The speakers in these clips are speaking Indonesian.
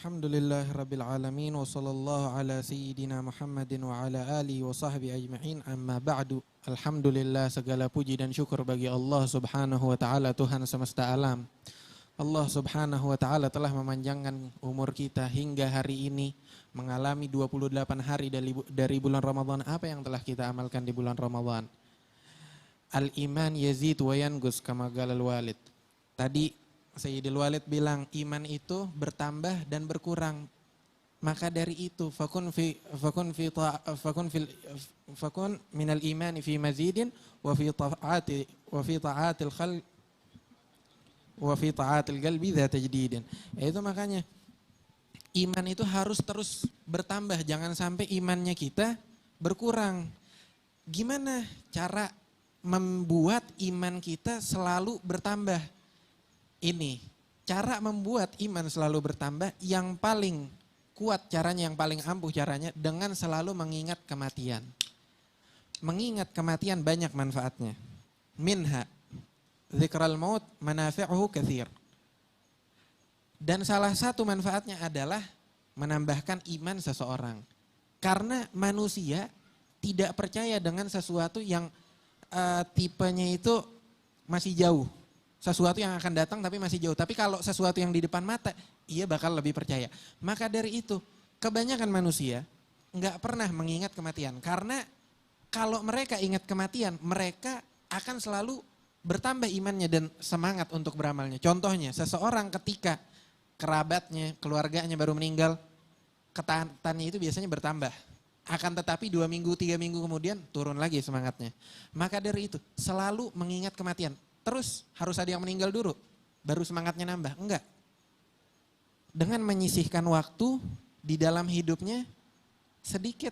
Alhamdulillahirabbil alamin wa sallallahu ala sayyidina Muhammadin wa ala alihi wa sahbihi ajma'in, amma ba'du. Alhamdulillah, segala puji dan syukur bagi Allah Subhanahu wa taala, Tuhan semesta alam. Allah Subhanahu wa taala telah memanjangkan umur kita hingga hari ini, mengalami 28 hari dari bulan Ramadan. Apa yang telah kita amalkan di bulan Ramadan? Al-iman yazid wa yangus kama qala al-walid. Tadi Sayyidil Walid bilang iman itu bertambah dan berkurang. Maka dari itu fakun minal imani fi mazidin wa fi ta'atil khalq wa fi ta'atil qalbi dza tajdidin. Itu makanya iman itu harus terus bertambah, jangan sampai imannya kita berkurang. Gimana cara membuat iman kita selalu bertambah? Ini cara membuat iman selalu bertambah, yang paling kuat caranya, yang paling ampuh caranya dengan selalu mengingat kematian. Mengingat kematian banyak manfaatnya. Minha dzikral maut manafi'uhu katsir. Dan salah satu manfaatnya adalah menambahkan iman seseorang. Karena manusia tidak percaya dengan sesuatu yang tipenya itu masih jauh. Sesuatu yang akan datang tapi masih jauh. Tapi kalau sesuatu yang di depan mata, ia bakal lebih percaya. Maka dari itu, kebanyakan manusia nggak pernah mengingat kematian. Karena kalau mereka ingat kematian, mereka akan selalu bertambah imannya dan semangat untuk beramalnya. Contohnya, seseorang ketika kerabatnya, keluarganya baru meninggal, ketaatannya itu biasanya bertambah. Akan tetapi 2 minggu, 3 minggu kemudian turun lagi semangatnya. Maka dari itu, selalu mengingat kematian. Terus harus ada yang meninggal dulu, baru semangatnya nambah. Enggak. Dengan menyisihkan waktu di dalam hidupnya sedikit,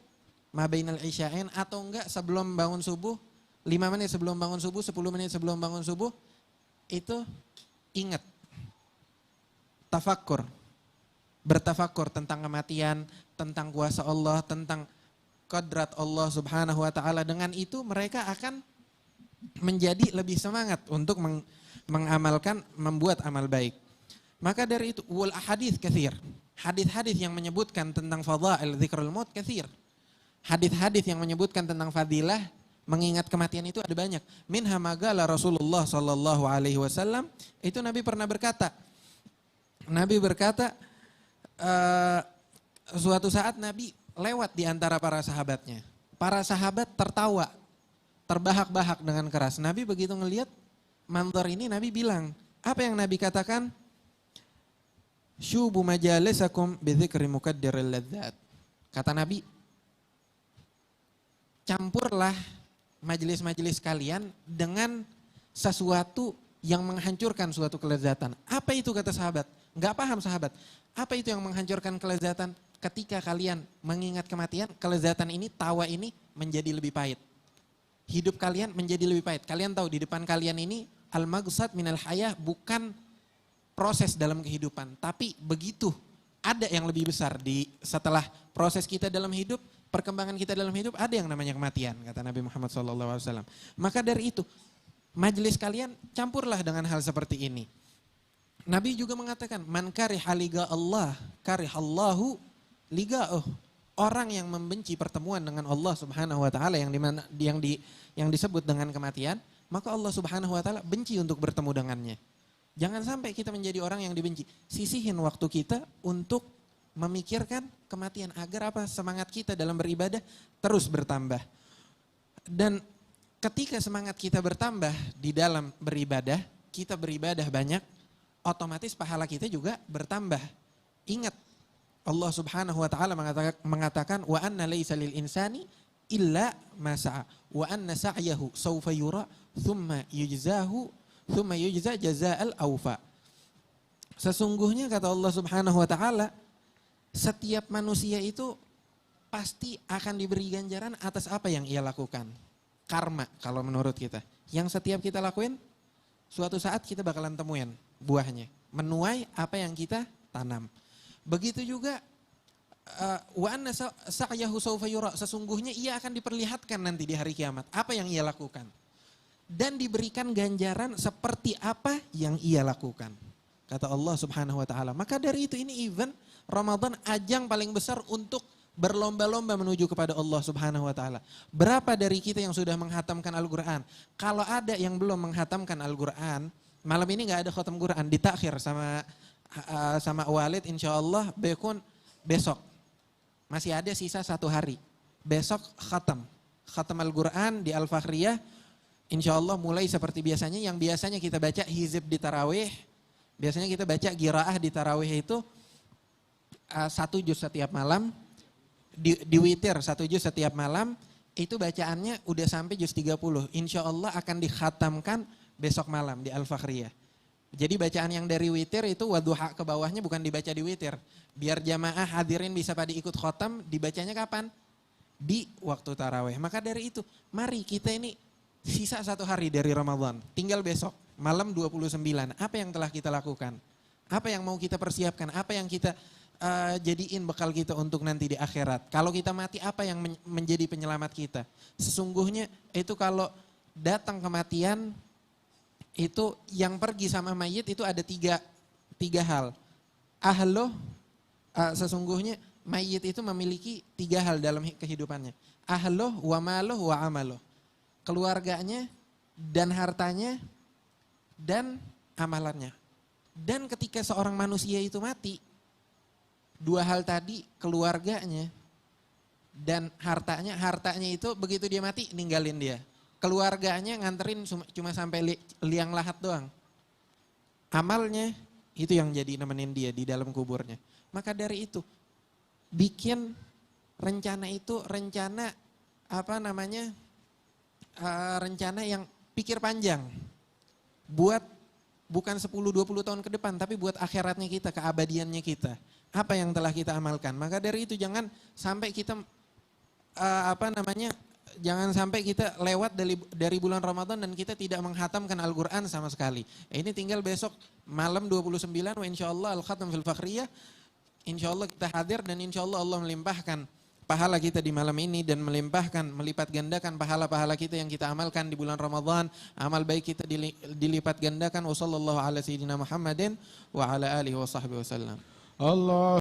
mabainal isya'ain, atau enggak sebelum bangun subuh, 5 menit sebelum bangun subuh, 10 menit sebelum bangun subuh, itu ingat. Tafakkur. Bertafakkur tentang kematian, tentang kuasa Allah, tentang qadrat Allah Subhanahu wa ta'ala. Dengan itu mereka akan menjadi lebih semangat untuk mengamalkan, membuat amal baik. Maka dari itu wal ahadits katsir. Hadis-hadis yang menyebutkan tentang fadhail dzikrul maut katsir. Hadis-hadis yang menyebutkan tentang fadilah mengingat kematian itu ada banyak. Minha magala Rasulullah sallallahu alaihi wasallam, itu Nabi pernah berkata. Nabi berkata, suatu saat Nabi lewat di antara para sahabatnya. Para sahabat tertawa, terbahak-bahak dengan keras. Nabi begitu ngelihat manzar ini, Nabi bilang, apa yang Nabi katakan? Syubu majalisakum bidzikri mukaddiril ladzat. Kata Nabi, campurlah majelis-majelis kalian dengan sesuatu yang menghancurkan suatu kelezatan. Apa itu, kata sahabat? Enggak paham sahabat. Apa itu yang menghancurkan kelezatan? Ketika kalian mengingat kematian, kelezatan ini, tawa ini menjadi lebih pahit. Hidup kalian menjadi lebih pahit. Kalian tahu di depan kalian ini al-maghsad minal hayah, bukan proses dalam kehidupan, tapi begitu ada yang lebih besar di setelah proses kita dalam hidup, perkembangan kita dalam hidup, ada yang namanya kematian, kata Nabi Muhammad SAW. Maka dari itu, majelis kalian campurlah dengan hal seperti ini. Nabi juga mengatakan, man kariha liga Allah, karihallahu liga'uh. Orang yang membenci pertemuan dengan Allah Subhanahu wa taala yang disebut dengan kematian, maka Allah Subhanahu wa taala benci untuk bertemu dengannya. Jangan sampai kita menjadi orang yang dibenci. Sisihin waktu kita untuk memikirkan kematian agar apa? Semangat kita dalam beribadah terus bertambah. Dan ketika semangat kita bertambah di dalam beribadah, kita beribadah banyak, otomatis pahala kita juga bertambah. Ingat, Allah Subhanahu wa taala mengatakan wa anna laisa lil insani illa ma sa'a wa anna sa'yahu sawfa yura thumma yujza jazaa'al awfa. Sesungguhnya, kata Allah Subhanahu wa taala, setiap manusia itu pasti akan diberi ganjaran atas apa yang ia lakukan. Karma kalau menurut kita. Yang setiap kita lakuin, suatu saat kita bakalan temuin buahnya. Menuai apa yang kita tanam. Begitu juga wa anna sa'yahu sawfa yura, sesungguhnya ia akan diperlihatkan nanti di hari kiamat apa yang ia lakukan dan diberikan ganjaran seperti apa yang ia lakukan. kata Allah Subhanahu wa taala. Maka dari itu ini event Ramadan ajang paling besar untuk berlomba-lomba menuju kepada Allah Subhanahu wa taala. Berapa dari kita yang sudah menghatamkan Al-Qur'an? Kalau ada yang belum menghatamkan Al-Qur'an, malam ini nggak ada khatam Quran, ditakhir sama Walid, insyaallah bekun besok. Masih ada sisa 1 hari. Besok khatam Al-Quran di Al-Fakhriyah. Insyaallah mulai seperti biasanya, yang biasanya kita baca hizib di tarawih. Biasanya kita baca qiraah di tarawih itu 1 juz setiap malam. Di witir 1 juz setiap malam. Itu bacaannya udah sampai juz 30. Insyaallah akan dikhatamkan besok malam di Al-Fakhriyah. Jadi bacaan yang dari witir itu wadduha ke bawahnya bukan dibaca di witir. Biar jamaah hadirin bisa pada ikut khotam, dibacanya kapan? Di waktu tarawih. Maka dari itu, mari kita ini sisa 1 hari dari Ramadan. Tinggal besok, malam 29. Apa yang telah kita lakukan? Apa yang mau kita persiapkan? Apa yang kita jadiin bekal kita untuk nanti di akhirat? Kalau kita mati, apa yang menjadi penyelamat kita? Sesungguhnya itu kalau datang kematian, itu yang pergi sama mayit itu ada tiga hal. Sesungguhnya mayit itu memiliki 3 hal dalam kehidupannya. Ahloh, wa maloh, wa amaloh. Keluarganya dan hartanya dan amalannya. Dan ketika seorang manusia itu mati, 2 hal tadi, keluarganya dan hartanya itu begitu dia mati ninggalin dia. Keluarganya nganterin cuma sampai liang lahat doang. Amalnya itu yang jadi nemenin dia di dalam kuburnya. Maka dari itu bikin rencana itu rencana yang pikir panjang. Buat bukan 10-20 tahun ke depan, tapi buat akhiratnya kita, keabadiannya kita. Apa yang telah kita amalkan. Maka dari itu jangan sampai kita jangan sampai kita lewat dari bulan Ramadan dan kita tidak menghatamkan Al-Quran sama sekali. Ini tinggal besok malam 29 wa insyaallah Al-Khatam fil Fakhriyah. Insyaallah kita hadir dan insyaallah Allah melimpahkan pahala kita di malam ini dan melipat gandakan pahala-pahala kita yang kita amalkan di bulan Ramadan. Amal baik kita dilipat gandakan. Wa sallallahu ala sayyidina Muhammadin wa ala alihi wa sahbihi wasallam. Allah